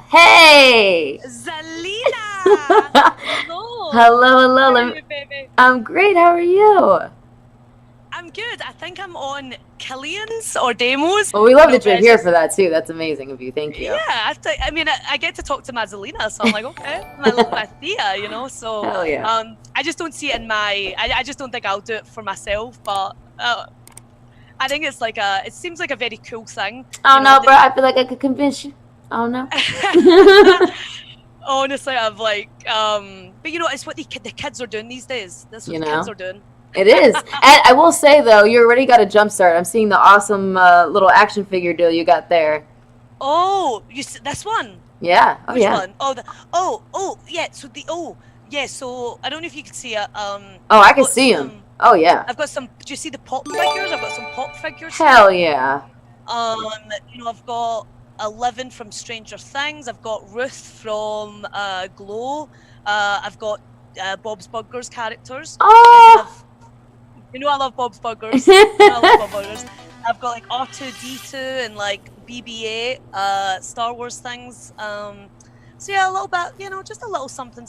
Hey! Zelina! Hello! Hello, hello. How are you, baby? I'm great. How are you? I'm good. I think I'm on Killian's or demos. Well, we love that But you're it's here just, for that too. That's amazing of you. Thank yeah, you. I mean, I get to talk to my Zelina, so I'm like, okay, my Thea, so Hell yeah. I just don't see it in I just don't think I'll do it for myself, but I think it seems like a very cool thing, Oh no, bro. I feel like I could convince you. Oh no. Honestly, I've but it's what the kids are doing these days. That's what You the kids know, are doing. it is. And I will say though, you already got a jump start. I'm seeing the awesome little action figure deal you got there. Oh, you see this one? Yeah. Oh Which yeah. one? Yeah. So I don't know if you can see it. Oh, I I've can got see him. some. Oh yeah. I've got some. Do you see the pop figures? I've got some pop figures here. Hell yeah. Um, I've got 11 from Stranger Things. I've got Ruth from Glow. I've got Bob's Burgers characters. Oh. I love Bob's Burgers. I love Bob's Burgers. I've got like R2D2 and like BB-8, Star Wars things. So yeah, a little bit, just a little something.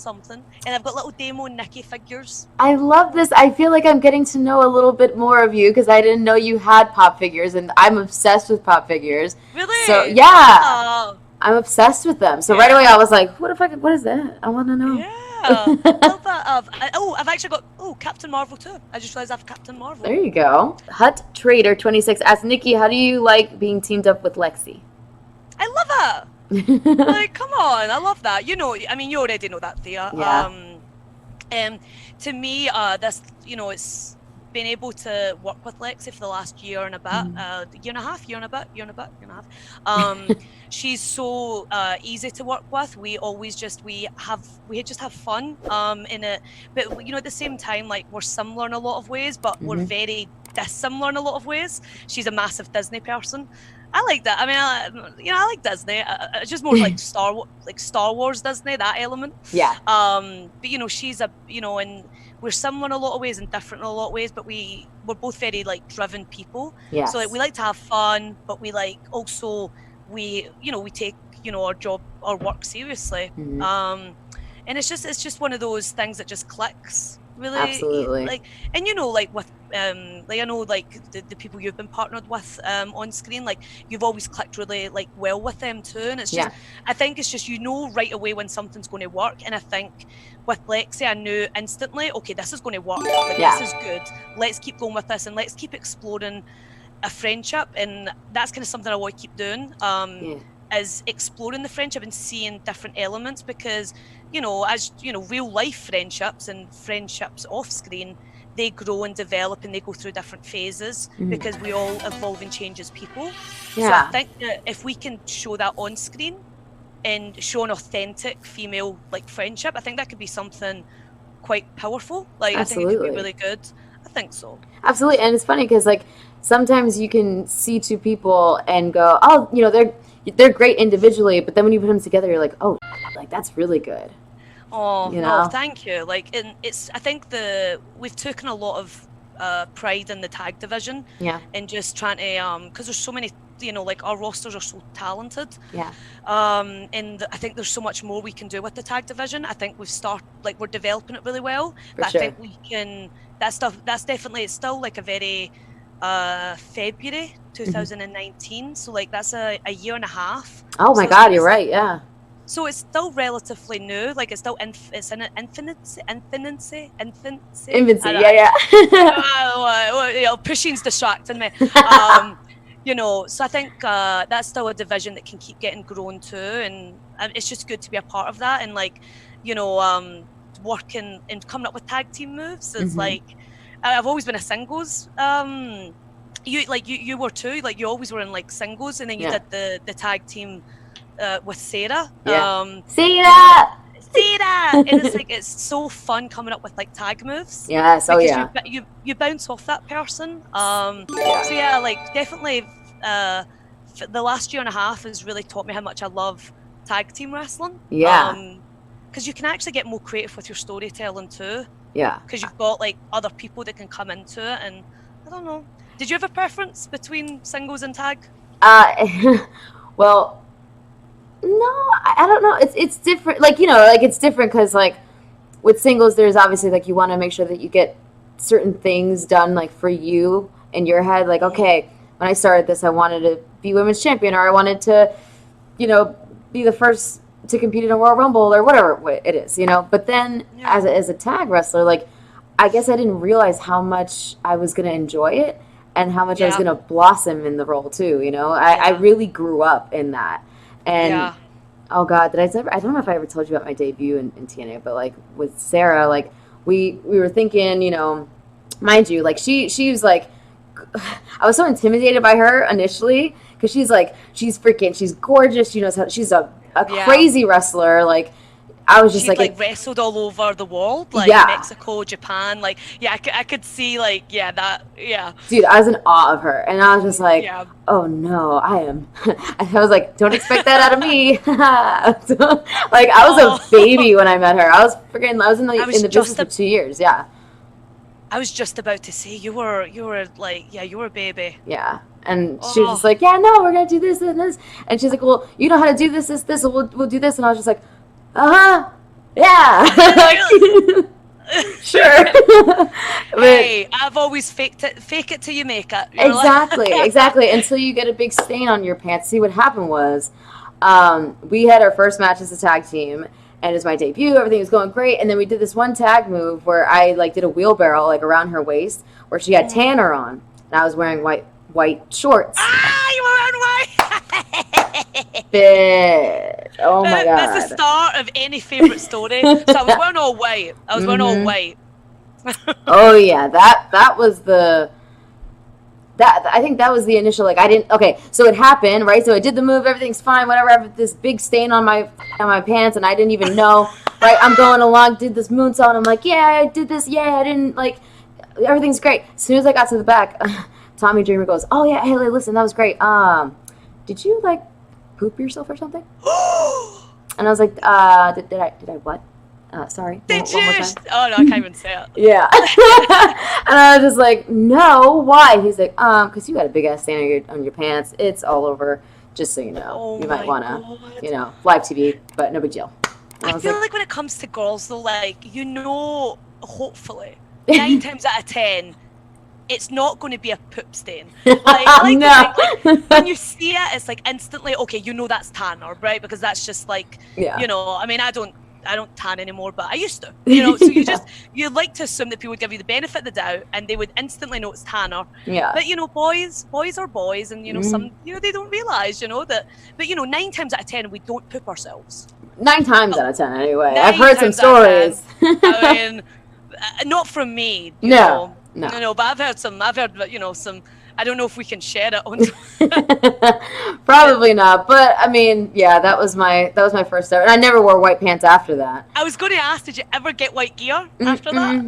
And I've got little demo Nikki figures. I love this. I feel like I'm getting to know a little bit more of you because I didn't know you had pop figures, and I'm obsessed with pop figures. Really? So yeah, I'm obsessed with them. So right away I was like, what is that? I want to know. Yeah. A little bit of. I've actually got Captain Marvel too. I just realized I have Captain Marvel. There you go. Hut Trader 26 asks Nikki, how do you like being teamed up with Lexi? I love it. Like, come on, I love that. You already know that, Thea. Yeah. To me, this, it's been able to work with Lexi for the last year and a bit, year and a half. She's so easy to work with. We just have fun in it, but at the same time, like, we're similar in a lot of ways, but we're very dissimilar in a lot of ways. She's a massive Disney person. I like that. I mean, I like Disney. It's just more like Star Wars Disney, that element. Yeah. But she's and we're similar in a lot of ways and different in a lot of ways. But we're both very like driven people. Yeah. So like we like to have fun, but we like also we take our work seriously. And it's just one of those things that just clicks. Really, absolutely. Like, and like with like I know like the people you've been partnered with on screen, like you've always clicked really like well with them too, and it's just I think it's just right away when something's going to work, and I think with Lexi I knew instantly, okay, this is going to work, like this is good, let's keep going with this and let's keep exploring a friendship, and that's kind of something I want to keep doing. Is exploring the friendship and seeing different elements, because as real life friendships and friendships off screen, they grow and develop and they go through different phases because we all evolve and change as people. So I think that if we can show that on screen and show an authentic female like friendship, I think that could be something quite powerful. Like, absolutely. I think it could be really good. I think so. Absolutely. And it's funny because like sometimes you can see two people and go, oh, they're great individually, but then when you put them together, you're like, oh, like that's really good. Oh, no, thank you. Like, I think we've taken a lot of pride in the tag division. Yeah. And just trying to, because there's so many, like our rosters are so talented. Yeah. And I think there's so much more we can do with the tag division. I think we're developing it really well. For but sure. I think we can, that's definitely, it's still like a very, February 2019. So like that's a year and a half. Oh my God, you're right. Yeah. So it's still relatively new. Like it's still it's in infancy. Yeah. Pushing's distracting me. So I think that's still a division that can keep getting grown too, and it's just good to be a part of that. And like, working and coming up with tag team moves is like. I've always been a singles. You were too. Like you always were in like singles, and then you did the tag team with Sarah. Yeah. Sarah. And it's like it's so fun coming up with like tag moves. Yes. Oh yeah. You bounce off that person. So yeah, like definitely. The last year and a half has really taught me how much I love tag team wrestling. Yeah. Because you can actually get more creative with your storytelling too. Yeah. Because you've got like other people that can come into it, and I don't know. Did you have a preference between singles and tag? Well, No, I don't know. It's different. Like, like it's different because like with singles, there's obviously like you want to make sure that you get certain things done like for you in your head. Like, okay, when I started this, I wanted to be women's champion, or I wanted to, be the first to compete in a Royal Rumble or whatever it is, But then as a tag wrestler, like I guess I didn't realize how much I was gonna enjoy it and how much I was gonna blossom in the role too. I really grew up in that. And oh God, I don't know if I ever told you about my debut in TNA, but like with Sarah, like we were thinking, mind you, like she was like, I was so intimidated by her initially because she's gorgeous. She knows how, she's a crazy wrestler. Like I was just she's like wrestled all over the world, like Mexico, Japan, like I could see like dude, I was in awe of her, and I was just like, oh no, I was like, don't expect that out of me. Like I was a baby when I met her. I was in the business for 2 years. I was just about to say you were like you were a baby. And she was just like, no, we're gonna do this and this, and she's like, well, you know how to do this, so we'll do this, and I was just like, sure. Hey, I've always fake it till you make it. Exactly. Until you get a big stain on your pants. See, what happened was, we had our first match as a tag team, and it was my debut. Everything was going great, and then we did this one tag move where I like did a wheelbarrow like around her waist, where she had tanner on, and I was wearing white shorts. You were wearing white. Bitch. Oh my God. That's the start of any favorite story. So I was wearing all white. Oh yeah, that was I think that was the initial, like, so it happened, right? So I did the move, everything's fine, whatever. I have this big stain on my pants, and I didn't even know, right? I'm going along, did this moonsault, and I'm like, I did this, I didn't, like, everything's great. As soon as I got to the back, Tommy Dreamer goes, oh yeah, hey, listen, that was great. Did you, like, poop yourself or something? And I was like, did I what? Sorry. Did you? One more time. Oh no, I can't even say it. Yeah. And I was just like, no, why? He's like, because you got a big ass stain on your pants. It's all over. Just so you know, you might wanna, live TV, but no big deal. I feel like when it comes to girls though, like hopefully 9 times out of 10. It's not going to be a poop stain. Like, I like to think, like, when you see it, it's like instantly, okay, that's tanner, right? Because that's just like, I mean, I don't tan anymore, but I used to, so you like to assume that people would give you the benefit of the doubt and they would instantly know it's tanner. But, boys are boys, and, some, they don't realize, that, but, 9 times out of 10, we don't poop ourselves. 9 times out of 10, anyway. I've heard some stories. I mean, not from me, No, but I've heard some, some, I don't know if we can share it on Probably not, but I mean, that was my first step, and I never wore white pants after that. I was going to ask, did you ever get white gear after that?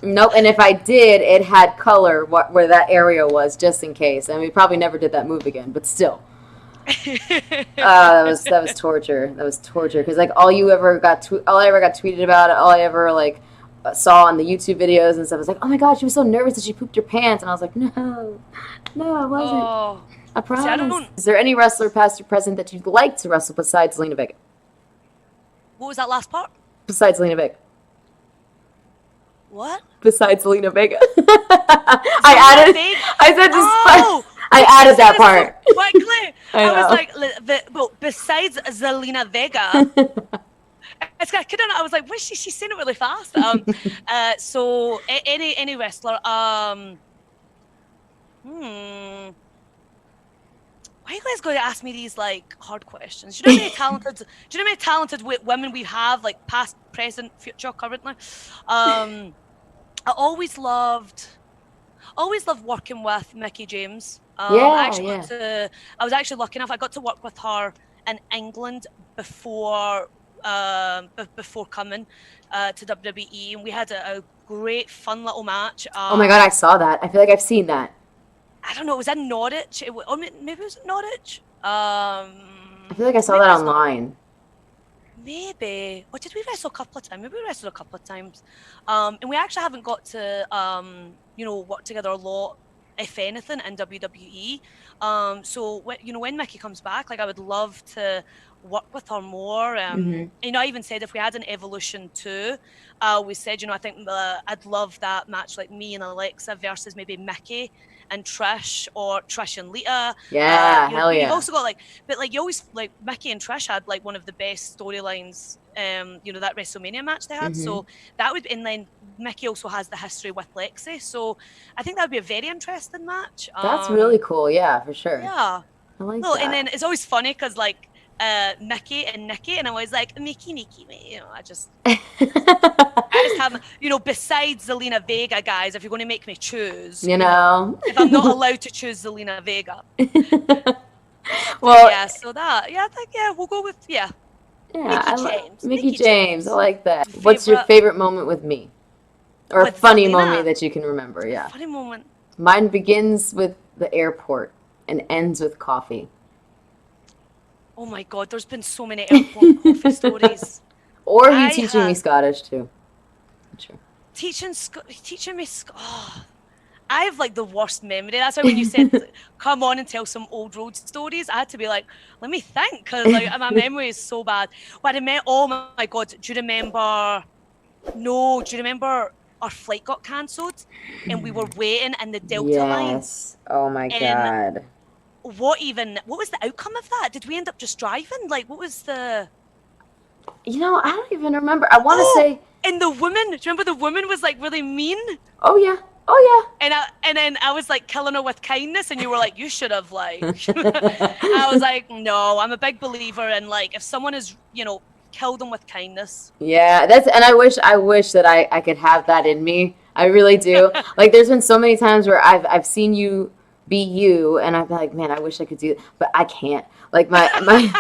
Nope, and if I did, it had color where that area was, just in case. And we probably never did that move again, but still. That was torture. That was torture, because like all I ever got tweeted about it, all I ever like saw on the YouTube videos and stuff was like, oh my God, she was so nervous that she pooped her pants, and I was like, no, I wasn't. I promise. Is there any wrestler, past or present, that you'd like to wrestle besides Zelina Vega? What was that last part? Besides Zelina Vega. What? Besides Zelina Vega. I added that part. Quickly. I was like, besides Zelina Vega. I was like, what is she? She's saying it really fast. So any wrestler. Why are you guys going to ask me these like hard questions? Do you know how many talented women we have, like past, present, future, currently? I always loved working with Mickie James. I was actually lucky enough. I got to work with her in England before coming to WWE, and we had a great fun little match. Oh my God, I saw that. I feel like I've seen that. I don't know, it was in Norwich, maybe it was in Norwich. I feel like I saw that online. Maybe, or did we wrestle a couple of times? Maybe we wrestled a couple of times, and we actually haven't got to work together a lot, if anything, in WWE. So when Mickey comes back, like I would love to work with her more. I even said if we had an Evolution 2, we said, I think I'd love that match, like me and Alexa versus maybe Mickey and Trish, or Trish and Lita. Yeah, hell yeah. You've also got you always, like, Mickey and Trish had like one of the best storylines, that WrestleMania match they had. So that would, and then Mickey also has the history with Lexi. So I think that would be a very interesting match. That's really cool. Yeah, for sure. Yeah. I like that. And then it's always funny because Mickey and Nikki, and I'm always like, Nikki, I just have, besides Zelina Vega, guys, if you're going to make me choose, if I'm not allowed to choose Zelina Vega. Well, I think we'll go with Mickey James. I like that. What's your favorite moment with me? Or a funny moment that you can remember? Yeah. Funny moment. Mine begins with the airport and ends with coffee. Oh my God, there's been so many airport coffee stories. Or you teaching me Scottish too. Sure. Teaching me I have like the worst memory. That's why when you said come on and tell some old road stories, I had to be like, let me think, because like my memory is so bad. But oh my God, do you remember? No, do you remember our flight got cancelled and we were waiting in the Delta line? Yes. Oh my God. What was the outcome of that? Did we end up just driving? Like, what was the... I don't even remember. I want to say... And the woman, do you remember the woman was like really mean? Oh yeah. And then I was like killing her with kindness, and you were like, you should have like... I was like, no, I'm a big believer in like, if someone is, kill them with kindness. Yeah, and I wish that I could have that in me. I really do. Like, there's been so many times where I've seen you be you, and I'm like, man, I wish I could do it, but I can't. Like my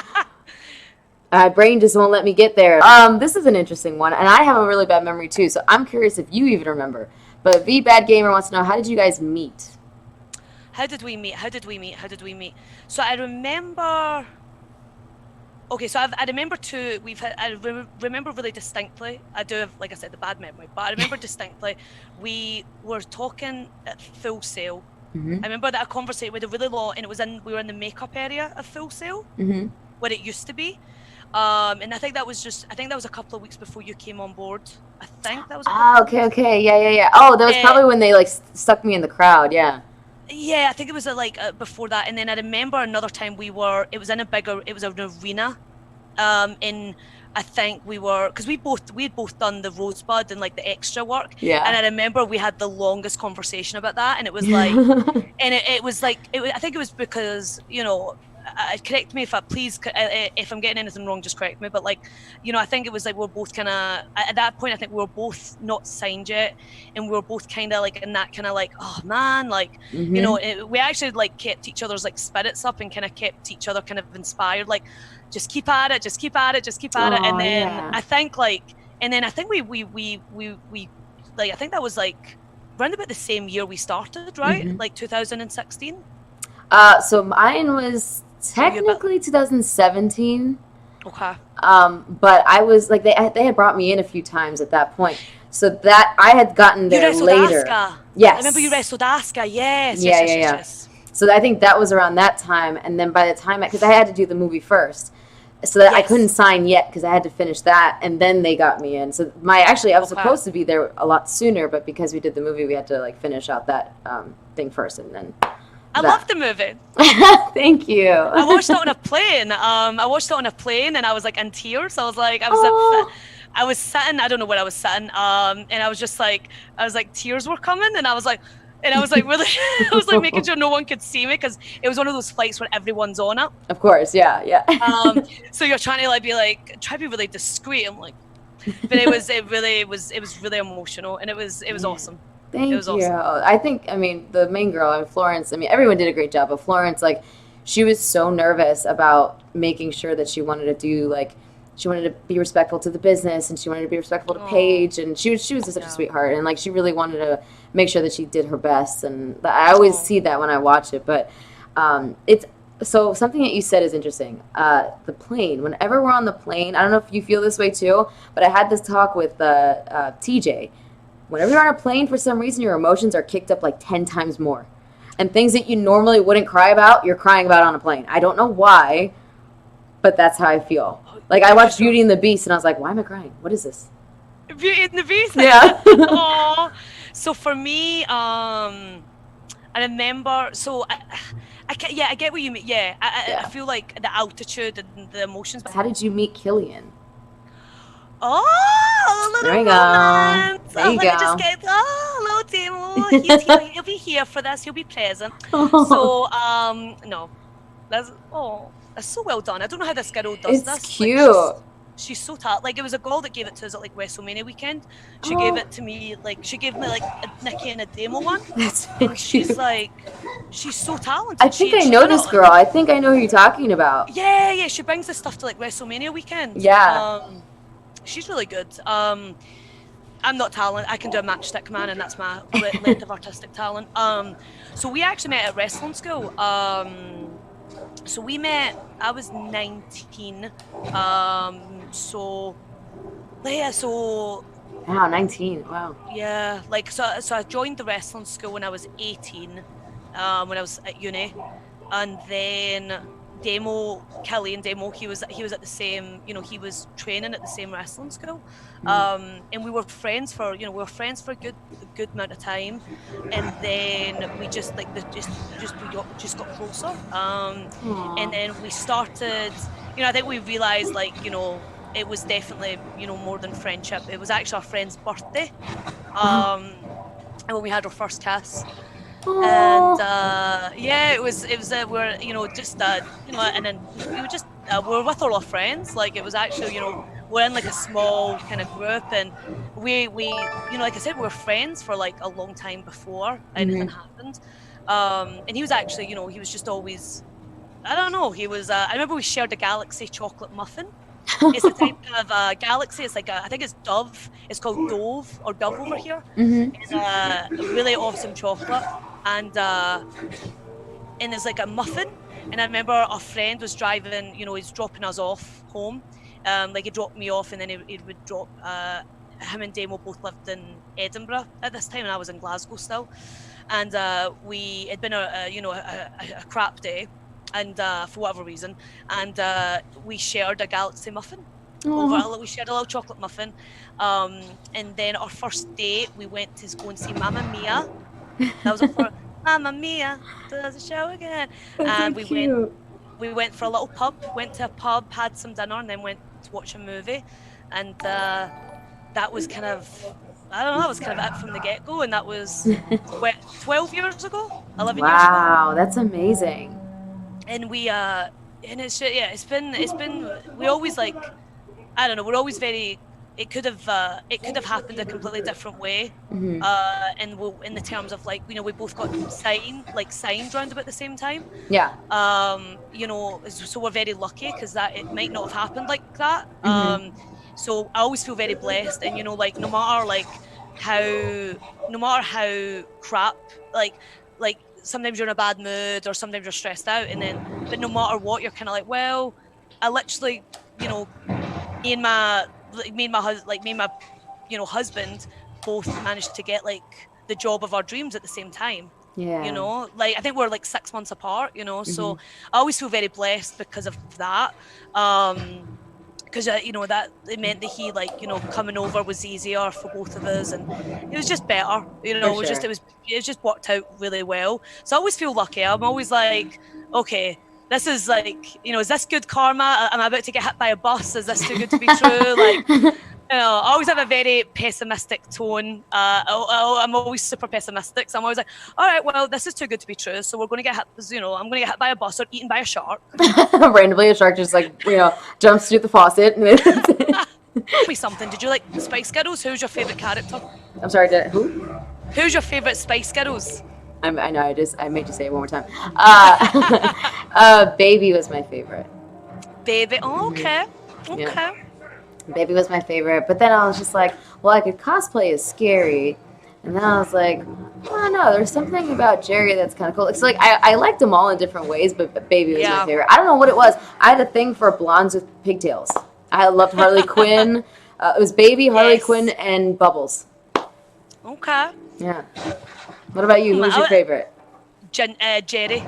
brain just won't let me get there. This is an interesting one, and I have a really bad memory too, so I'm curious if you even remember. But V Bad Gamer wants to know, how did you guys meet? How did we meet? So I remember. Okay, so I remember two. Remember really distinctly. I do have, like I said, the bad memory, but I remember distinctly. We were talking at Full Sail. I remember that I conversated with a really long, and we were in the makeup area of Full Sail, where it used to be. And I think that was a couple of weeks before you came on board. I think that was. Okay, yeah. Oh, that was probably when they like stuck me in the crowd. Yeah. Yeah, I think it was before that, and then I remember another time it was an arena, in, I think because we had both done the Rosebud and like the extra work. Yeah. And I remember we had the longest conversation about that, and it was like, and it was like, I think it was because, correct me if I'm getting anything wrong, just correct me. But like, I think it was like we're both kind of, at that point, I think we were both not signed yet, and we were both kind of like in that kind of like, oh man, like, we actually like kept each other's like spirits up and kind of kept each other kind of inspired, like, just keep at it. And then I think like, I think we like, I think that was like around about the same year we started, right? Like 2016. So mine was technically 2017. Okay. But I was like, they had brought me in a few times at that point, so that I had gotten there later. Asuka. Yes. I remember you wrestled Asuka. Yes. So I think that was around that time, and then by the time, because I had to do the movie first, so that I couldn't sign yet because I had to finish that, and then they got me in. So I was supposed to be there a lot sooner, but because we did the movie, we had to like finish out that thing first, and then. I loved the movie. Thank you. I watched it on a plane. And I was like in tears. I was like, I was sitting, I don't know where I was sitting, and I was just like, tears were coming, and I was like really, I was like making sure no one could see me, because it was one of those flights where everyone's on it. Of course, yeah. So you're trying to like try to be really discreet. I'm like, but it was really emotional, and it was awesome. Thank you. Awesome. I think, the main girl, Florence, everyone did a great job, but Florence, like, she was so nervous about making sure that she wanted to be respectful to the business, and she wanted to be respectful to Paige, and she was just such a sweetheart, and like, she really wanted to make sure that she did her best, and I always see that when I watch it. But it's so something that you said is interesting. The plane, whenever we're on the plane, I don't know if you feel this way too, but I had this talk with TJ. Whenever you're on a plane, for some reason, your emotions are kicked up like 10 times more. And things that you normally wouldn't cry about, you're crying about on a plane. I don't know why, but that's how I feel. Like, I watched Beauty and the Beast, and I was like, why am I crying? What is this? Beauty and the Beast? Yeah. Oh. So for me, I remember, so I get what you mean. Yeah, I feel like the altitude and the emotions. How did you meet Killian? Oh, a little there you romance. Go. There you go. Just get, hello, Demo. He'll be here for this. He'll be present. So, no, that's so well done. I don't know how this girl does this. It's cute. Like, she's so talented. Like, it was a girl that gave it to us at like WrestleMania weekend. She gave it to me. Like, she gave me like a Nikki and a Demo one. That's she's like, she's so talented. I think I know this girl. I think I know who you're talking about. Yeah. She brings this stuff to like WrestleMania weekend. Yeah. She's really good. I'm not talented. I can do a matchstick man, and that's my length of artistic talent. So we actually met at wrestling school. So we met. I was 19. So Wow, 19. Wow. Yeah, like so I joined the wrestling school when I was 18. When I was at uni, and then Killian Demo, he was at the same, he was training at the same wrestling school, and we were friends for a good amount of time, and then we just got closer, and then we started, I think we realized it was definitely more than friendship. It was actually our friend's birthday, and when we had our first kiss. And it was we're and then we were just we were with all our friends. Like, it was actually we're in like a small kind of group, and we like I said, we were friends for like a long time before anything happened. And he was actually he was just always, I don't know, he was I remember we shared a Galaxy chocolate muffin. It's a type of Galaxy. It's like I think it's Dove. It's called Dove or Dove over here. It's a really awesome chocolate, and there's like a muffin. And I remember our friend was driving. He's dropping us off home. Like, he dropped me off, and then he would drop. Him and Damo both lived in Edinburgh at this time, and I was in Glasgow still. And we had been a crap day. And for whatever reason, and we shared a Galaxy muffin. We shared a little chocolate muffin, and then our first date, we went to go and see Mamma Mia. That was our first. Mamma Mia does a show again. And we went for a little pub. Went to a pub, had some dinner, and then went to watch a movie. And that was kind of, I don't know, that was kind of it from the get-go. And that was 12 years ago, 11 years ago. Wow, that's amazing. And we and it's been we always, like, I don't know, we're always very, it could have happened a completely different way, and in the terms of, like, we both got signed round about the same time, so we're very lucky, because that it might not have happened like that. So I always feel very blessed, and like, no matter how crap, like sometimes you're in a bad mood, or sometimes you're stressed out, but no matter what, you're kind of like, well, I literally, me and my husband both managed to get, like, the job of our dreams at the same time. Yeah. Like, I think we're like 6 months apart, so I always feel very blessed because of that. Because that it meant that he, like, coming over was easier for both of us, and it was just better. It just worked out really well. So I always feel lucky. I'm always like, okay, this is like, is this good karma? Am I about to get hit by a bus? Is this too good to be true? Like, I always have a very pessimistic tone. I'm always super pessimistic. So I'm always like, all right, well, this is too good to be true. So we're going to get hit, I'm going to get hit by a bus or eaten by a shark. Randomly, a shark just, like, jumps through the faucet. Tell me something. Did you like the Spice Girls? Who's your favourite character? I'm sorry, who? Who's your favourite Spice Girls? I know, I made you say it one more time. Baby was my favorite. Baby, okay. Yeah. Baby was my favorite, but then I was just like, well, I could cosplay as Scary, and then I was like, well, no, there's something about Jerry that's kind of cool. It's like, I liked them all in different ways, but Baby was my favorite. I don't know what it was. I had a thing for blondes with pigtails. I loved Harley Quinn. It was Baby, Harley Quinn, and Bubbles. Okay. Yeah. What about you? Who's your favorite? Jerry.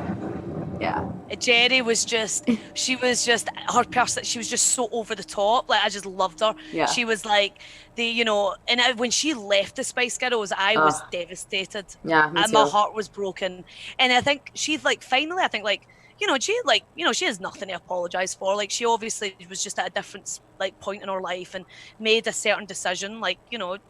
Yeah. Jerry was just, she was just her person. She was just so over the top. Like I just loved her. Yeah. She was like and when she left the Spice Girls, I was devastated. Yeah, me and too. my heart was broken. And I think she's like, finally, I think like, she has nothing to apologize for. Like she obviously was just at a different like point in her life and made a certain decision. Like,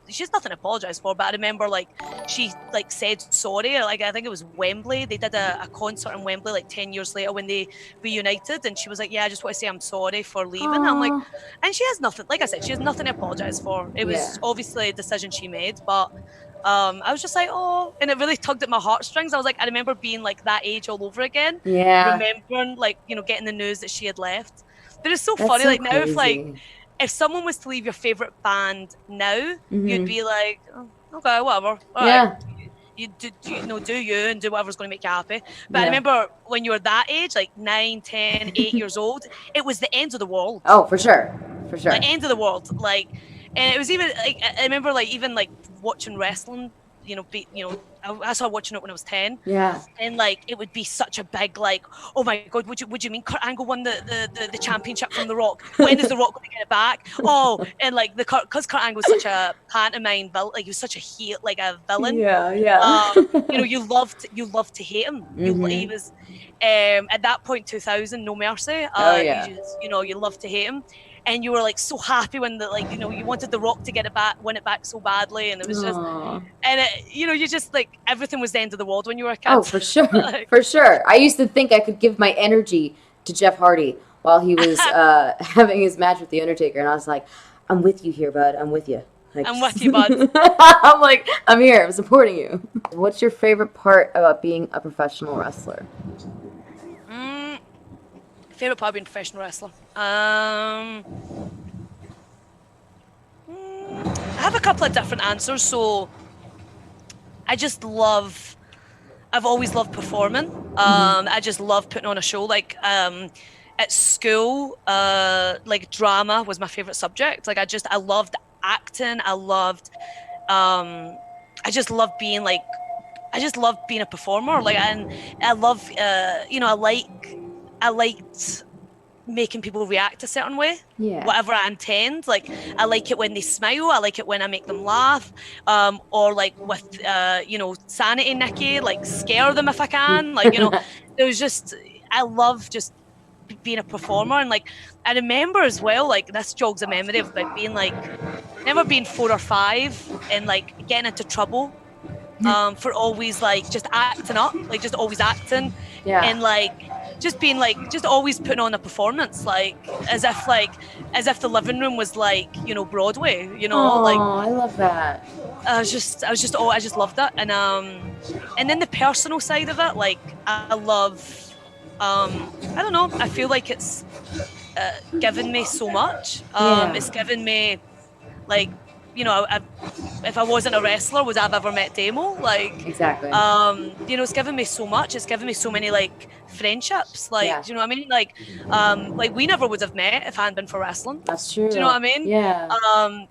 she has nothing to apologize for. But I remember like she like said sorry. Like I think it was Wembley. They did a concert in Wembley like 10 years later when they reunited, and she was like, yeah, I just want to say I'm sorry for leaving. I'm like, and she has nothing, like I said, she has nothing to apologize for. It was obviously a decision she made, but I was just like, oh, and it really tugged at my heartstrings. I was like, I remember being like that age all over again. Yeah. Remembering like, getting the news that she had left. But it's so That's funny, so like crazy. now if someone was to leave your favorite band now, you'd be like, oh, okay, whatever. All right. You do you and do whatever's going to make you happy. But I remember when you were that age, like 9, 10, 8 years old, it was the end of the world. Oh, for sure. For sure. The end of the world. Like, and it was even like, I remember like even like watching wrestling, I started watching it when I was 10. Yeah. And like it would be such a big like, oh my god, would you mean Kurt Angle won the championship from The Rock? When is The Rock going to get it back? Oh, and like because Kurt Angle was such a pantomime villain, like he was such a villain. Yeah. You loved to hate him. He was at that point 2000, No Mercy. You loved to hate him. And you were like so happy when you wanted The Rock to win it back so badly, and it was just, and you just like everything was the end of the world when you were a kid. Oh, for sure, for sure. I used to think I could give my energy to Jeff Hardy while he was having his match with the Undertaker, and I was like, "I'm with you here, bud. I'm with you. Like, I'm with you, bud. I'm like, I'm here. I'm supporting you." What's your favorite part about being a professional wrestler? Favorite part of being a professional wrestler. I have a couple of different answers. So I've always loved performing. I just love putting on a show. Like at school, like drama was my favorite subject. Like I loved acting. I just loved being a performer. Like, and I love, I liked making people react a certain way, whatever I intend. Like I like it when they smile, I like it when I make them laugh, or like with Sanity Nikki, like scare them if I can. Like it was just, I love just being a performer. And like I remember as well, like this jogs a memory of like being like never being 4 or 5 and like getting into trouble for always like just acting up, like just always acting, and like just being like just always putting on a performance, like as if the living room was like Broadway, like. Oh, I love that. I just loved it. And then the personal side of it, like I love, I don't know, I feel like it's given me so much. It's given me like, if I wasn't a wrestler, would I have ever met Damo? Like, exactly. It's given me so much. It's given me so many like friendships. Like, do you know what I mean? Like we never would have met if it hadn't been for wrestling. That's true. Do you know what I mean? Yeah.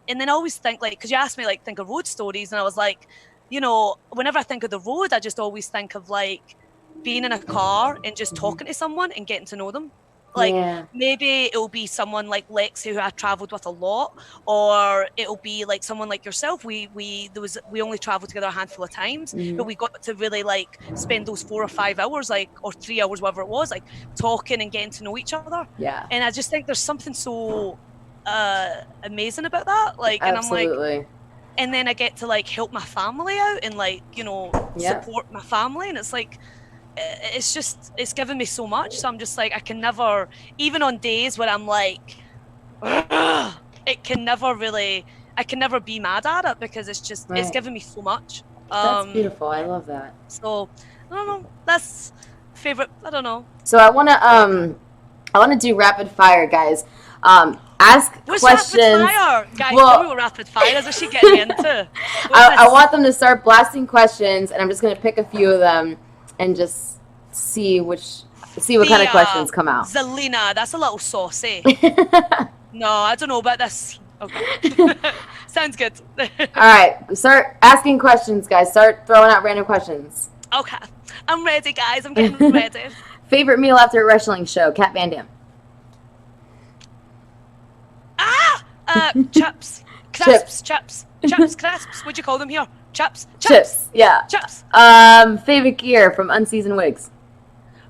And then I always think like, because you asked me like think of road stories, and I was like, whenever I think of the road, I just always think of like being in a car and just talking to someone and getting to know them. Like maybe it'll be someone like Lexi who I travelled with a lot, or it'll be like someone like yourself. We only travelled together a handful of times, but we got to really like spend those 4 or 5 hours, like, or 3 hours, whatever it was, like talking and getting to know each other. Yeah. And I just think there's something so amazing about that. Like, absolutely. And I'm like, and then I get to like help my family out and like support my family, and it's like. It's given me so much, so I'm just like I can never, even on days where I'm like I can never be mad at it, because it's just it's given me so much. That's beautiful. I love that. So I don't know, that's favorite. I don't know. So I want to do rapid fire, guys. Ask What's questions. Rapid fire? Guys, tell me what rapid fire is. Is she getting me into? I want them to start blasting questions, and I'm just going to pick a few of them and just see what kind of questions come out. Zelina, that's a little saucy. No, I don't know about this. Okay. Sounds good. All right, start asking questions, guys. Start throwing out random questions. Okay. I'm ready, guys. I'm getting ready. Favorite meal after a wrestling show? Cat Van Dam. Chips. Crisps. Chips. Chips. Crisps. What'd you call them here? Chips. Chips. Yeah. Chips. Favorite gear from Unseasoned Wigs?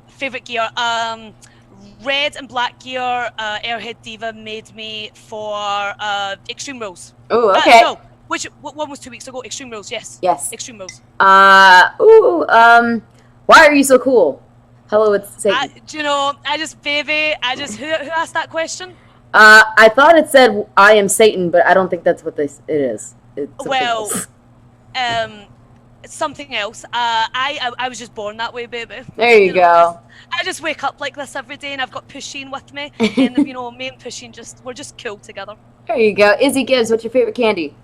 Favorite gear? Red and black gear. Airhead Diva made me for Extreme Rules. Oh, okay. No. What one was 2 weeks ago? Extreme Rules. Yes. Extreme Rules. Why are you so cool? Hello, it's Satan. Do you know? Who asked that question? I thought it said I am Satan, but I don't think that's what it is. It's else. It's something else. I was just born that way, baby. There you go. I just wake up like this every day, and I've got Pusheen with me, and me and Pusheen we're just cool together. There you go. Izzy Gibbs, what's your favorite candy?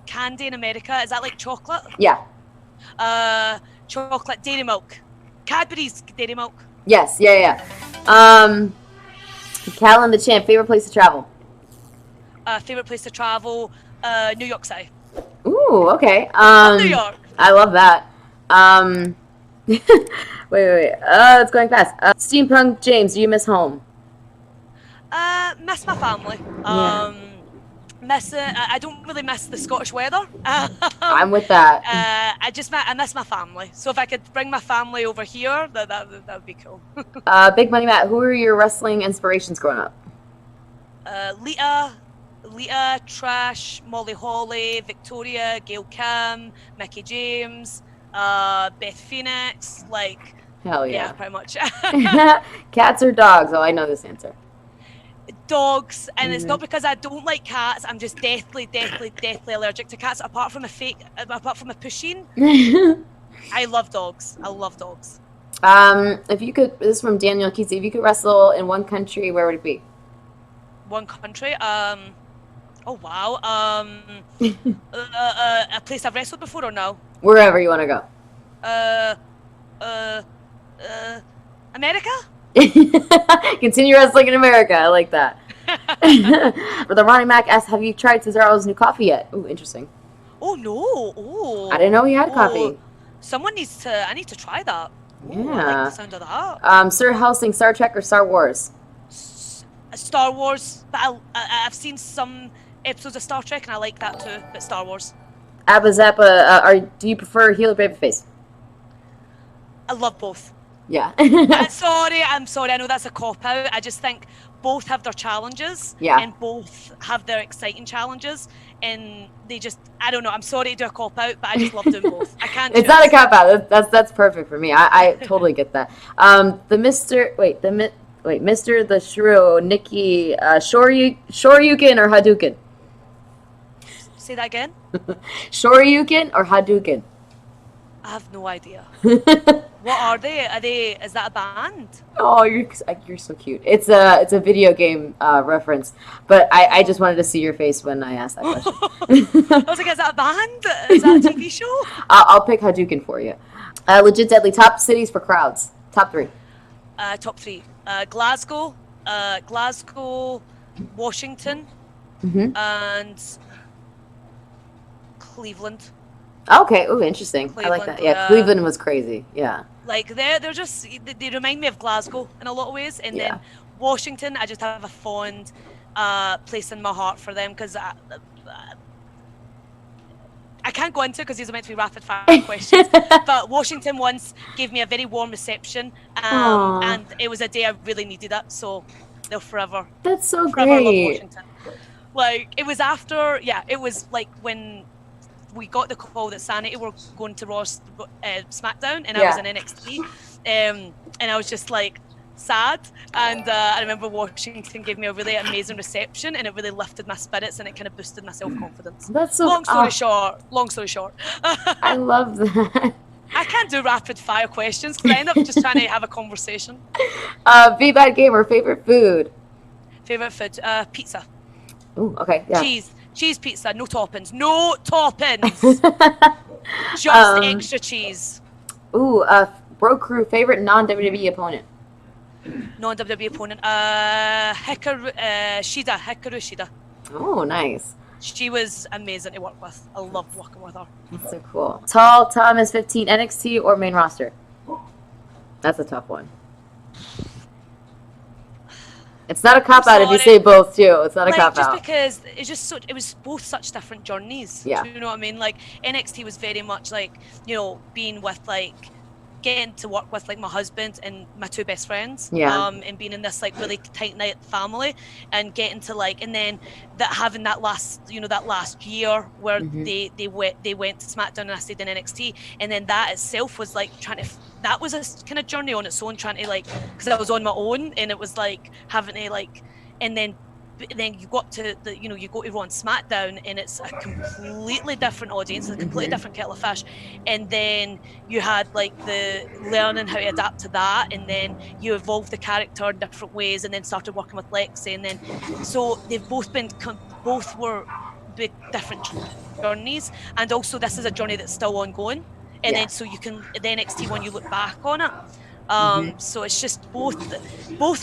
Candy in America, is that like chocolate? Yeah. Chocolate, dairy milk. Cadbury's dairy milk. Yes, yeah. Callan the Champ, favorite place to travel? Favorite place to travel, New York City. Ooh, okay. New York. I love that. Wait. It's going fast. Steampunk James, do you miss home? Miss my family. I don't really miss the Scottish weather. I'm with that. I miss my family. So if I could bring my family over here, that would be cool. Big Money Matt, who are your wrestling inspirations growing up? Lita, Trash, Molly Holly, Victoria, Gail Kim, Mickey James, Beth Phoenix, like. Hell yeah. Yeah, pretty much. Cats or dogs? Oh, I know this answer. Dogs, and it's not because I don't like cats. I'm just deathly allergic to cats. Apart from a Pusheen, I love dogs. If you could, this is from Daniel Kesey. If you could wrestle in one country, where would it be? One country. Oh wow. A place I've wrestled before or no? Wherever you want to go. America. Continue wrestling in America. I like that. For the Ronnie Mac asks, have you tried Cesaro's new coffee yet? Ooh, interesting. Oh no! Oh, I didn't know he had coffee. I need to try that. Yeah. Ooh, I like the sound of that. Sir Helsing, Star Trek or Star Wars? Star Wars, but I've seen some episodes of Star Trek and I like that too. But Star Wars. Abba Zappa, do you prefer heel or babyface? I love both. Yeah. I'm sorry. I know that's a cop-out. I just think both have their challenges. Yeah. And both have their exciting challenges. And they just, I don't know. I'm sorry to do a cop-out, but I just love doing both. I can't It's not a cop-out. That's perfect for me. I totally get that. Mr. The Shrew, Nikki, Shoryuken or Hadouken? Say that again? Shoryuken or Hadouken? I have no idea. What are they? Is that a band? Oh, you're so cute. It's a video game reference, but I just wanted to see your face when I asked that question. I was like, is that a band? Is that a TV show? I'll pick Hadouken for you. Legit Deadly, top cities for crowds. Top 3. Top 3. Glasgow, Washington, and Cleveland. Okay. Ooh, interesting. Cleveland, I like that. Yeah, Cleveland was crazy. Yeah. Like they're just they remind me of Glasgow in a lot of ways, and then Washington, I just have a fond place in my heart for them because I can't go into because these are meant to be rapid fire questions. But Washington once gave me a very warm reception, and it was a day I really needed it. So they'll forever. That's so forever great. love Washington. Like it was after, it was like when we got the call that Sanity were going to Raw SmackDown, and I was in NXT, and I was just like sad. And I remember Washington gave me a really amazing reception, and it really lifted my spirits, and it kind of boosted my self-confidence. That's so. Long story short. I love that. I can't do rapid fire questions because I end up just trying to have a conversation. V-Bad Gamer, favorite food? Favorite food? Pizza. Ooh, okay, yeah. Cheese pizza, no toppings. No toppings. Just extra cheese. Ooh, Bro Crew, favorite non-WWE opponent? Non-WWE opponent. Hikaru Shida. Oh, nice. she was amazing to work with. I loved working with her. That's so cool. Tall Tom is 15, NXT or main roster? That's a tough one. It's not a cop-out if you say both, too. It's not a cop-out. Just because it's just it was both such different journeys. Yeah. Do you know what I mean? Like, NXT was very much like, you know, being with, like, getting to work with, like, my husband and my two best friends. Yeah. And being in this, like, really tight-knit family and getting to, like, and then having that last year where they went to SmackDown and I stayed in NXT. And then that itself was, like, that was a kind of journey on its own, trying to, like, because I was on my own and it was like having to, like, and then you got to you go to Raw and SmackDown and it's a completely different audience, a completely different kettle of fish, and then you had like the learning how to adapt to that, and then you evolved the character in different ways, and then started working with Lexi, and then so they've both were big different journeys, and also this is a journey that's still ongoing, and then so you can the NXT when you look back on it. So it's just both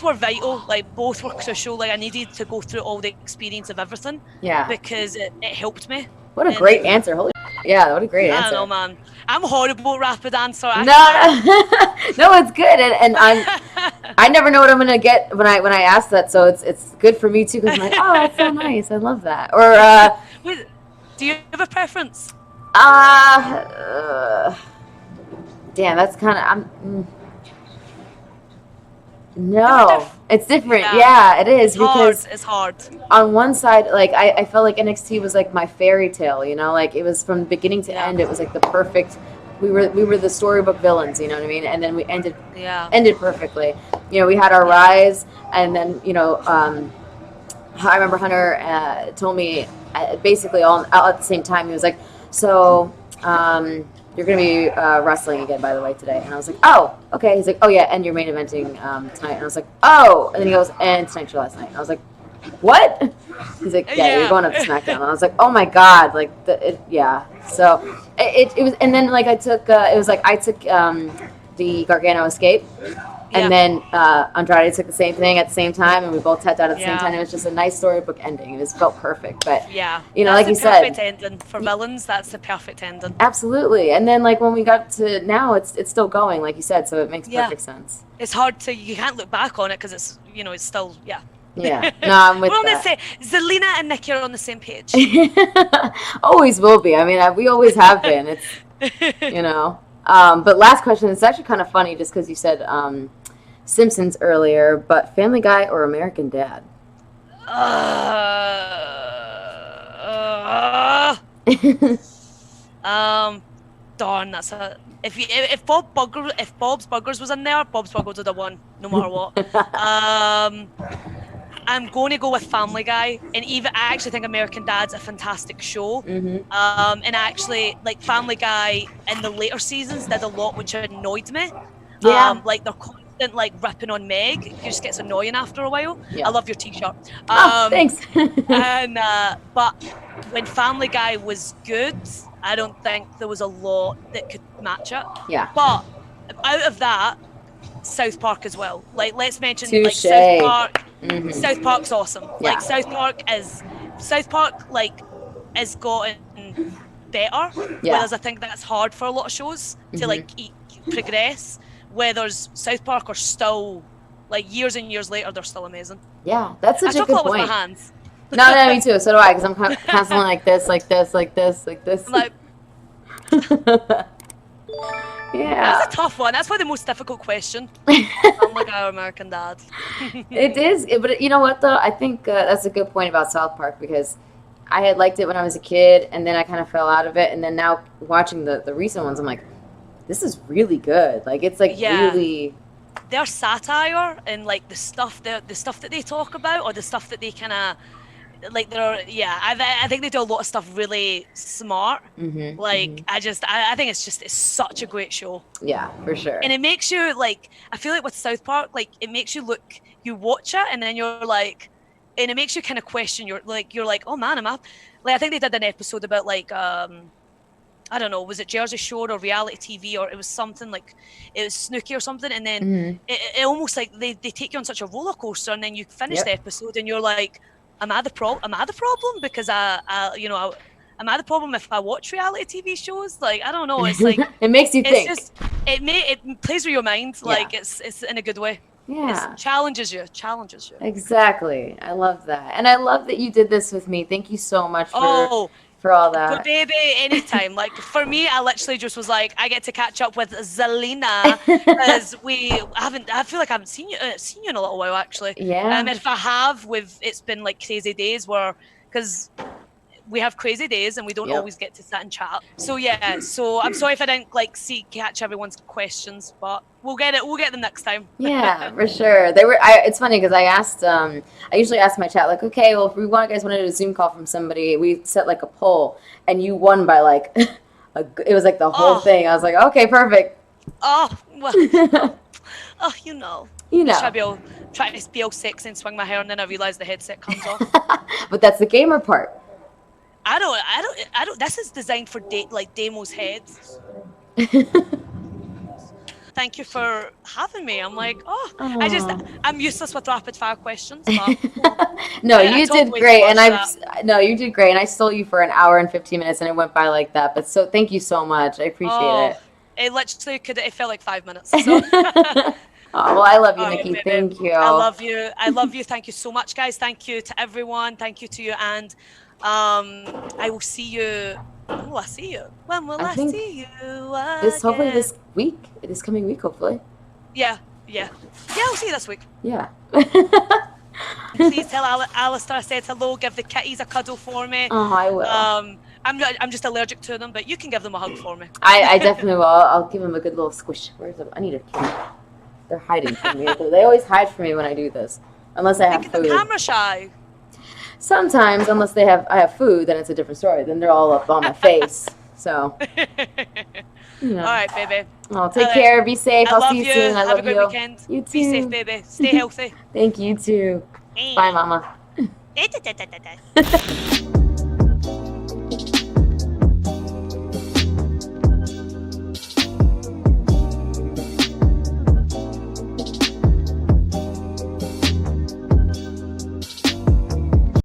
were vital, like both were crucial. Like I needed to go through all the experience of everything, because it helped me. What a great answer! Holy, yeah, what a great answer. I don't know, man. I'm a horrible rapid answer. No, it's good, and I never know what I'm gonna get when I ask that, so it's good for me too, because I'm like, oh, that's so nice, I love that. Or wait, do you have a preference? Damn, that's kind of No, it's different. Yeah, it is, because it's hard. On one side, like I felt like NXT was like my fairy tale, you know, like it was from beginning to end. It was like the perfect. We were the storybook villains, you know what I mean? And then we ended perfectly. You know, we had our rise, and then I remember Hunter told me basically all at the same time. He was like, so. You're going to be wrestling again, by the way, today. And I was like, oh, okay. He's like, oh, yeah, and you're main eventing tonight. And I was like, oh. And then he goes, and tonight's your last night. And I was like, what? He's like, yeah, you're going up to SmackDown. And I was like, oh, my God. Like, So it was, and then, like, I took the Gargano Escape. And then Andrade took the same thing at the same time, and we both tapped out at the same time. It was just a nice storybook ending. It just felt perfect. But you know, like you said, perfect ending for villains. That's the perfect ending. Absolutely. And then, like when we got to now, it's still going, like you said. So it makes perfect sense. It's hard to you can't look back on it because it's it's still Yeah. No, I'm with We're on the same. Zelina and Nikki are on the same page. Always will be. I mean, we always have been. It's But last question. It's actually kind of funny, just because you said. Simpsons earlier, but Family Guy or American Dad? Darn, that's a if Bob's Burgers was in there, Bob's Burgers would have won no matter what. I'm going to go with Family Guy, and I actually think American Dad's a fantastic show. And actually, like Family Guy in the later seasons did a lot which annoyed me. Like they're like ripping on Meg, it just gets annoying after a while. I love your t-shirt. Thanks. And but when Family Guy was good, I don't think there was a lot that could match it. But out of that, South Park as well. Like let's mention like South Park. South Park's awesome. Like South Park has gotten better. Whereas I think that's hard for a lot of shows to like progress. Whereas South Park are still, like years and years later, they're still amazing. Yeah, that's such a good point. I talk a lot with my hands. No, me too. So do I, because I'm constantly like this, like this, like this, like this. Like, yeah. That's a tough one. That's probably the most difficult question. I'm like our American Dad. It is, but you know what though? I think that's a good point about South Park, because I had liked it when I was a kid, and then I kind of fell out of it, and then now watching the recent ones, I'm like, this is really good. Like it's like really. Their satire and like the stuff that they talk about, or the stuff that they kind of like. I think they do a lot of stuff really smart. I think it's such a great show. Yeah, for sure. And it makes you like. I feel like with South Park, like it makes you look. You watch it and then you're like, and it makes you kind of question. You're like, oh man, like I think they did an episode about like I don't know, was it Jersey Shore or reality TV, or it was something like, it was Snooki or something, and then it almost like they take you on such a roller coaster, and then you finish the episode and you're like, am I the problem? Because am I the problem if I watch reality TV shows? Like, I don't know. It's like it makes you think. Just it plays with your mind. Like it's in a good way. Yeah. It challenges you. Exactly. I love that. And I love that you did this with me. Thank you so much for all that. But baby, anytime. Like for me, I literally just was like, I get to catch up with Zelina because I feel like I haven't seen you in a little while actually. Yeah. And if I have, it's been like crazy days because we have crazy days and we don't always get to sit and chat. So yeah, so I'm sorry if I didn't catch everyone's questions, but we'll get them next time. Yeah, for sure. It's funny because I asked, I usually ask my chat like, okay, well, if you guys wanted a Zoom call from somebody, we set like a poll and you won by like, it was like the whole thing. I was like, okay, perfect. Oh, well, you know. Try to be all sexy and swing my hair and then I realize the headset comes off. But that's the gamer part. I don't. This is designed for demos heads. Thank you for having me. I'm like, I'm useless with rapid fire questions. But No, you did great, and you did great, and I stole you for an hour and 15 minutes, and it went by like that. But thank you so much. I appreciate it. It literally it felt like 5 minutes. So. Well, I love you, Nikki. Thank you. I love you. Thank you so much, guys. Thank you to everyone. Thank you to you, and I will see you. When will I see you? Hopefully this coming week, hopefully. Yeah, I'll see you this week. Yeah. Please tell Aleister I said hello. Give the kitties a cuddle for me. Oh, I will. I'm just allergic to them, but you can give them a hug for me. I definitely will. I'll give them a good little squish. Where's them? I need a camera. They're hiding from me. They always hide from me when I do this, unless I have food. They're camera shy. Sometimes, unless I have food, then it's a different story. Then they're all up on my face. So. All right, baby. Oh, take care. Be safe. I'll see you soon. I love you. Have a good weekend. You too. Be safe, baby. Stay healthy. Thank you too. Bye, Mama.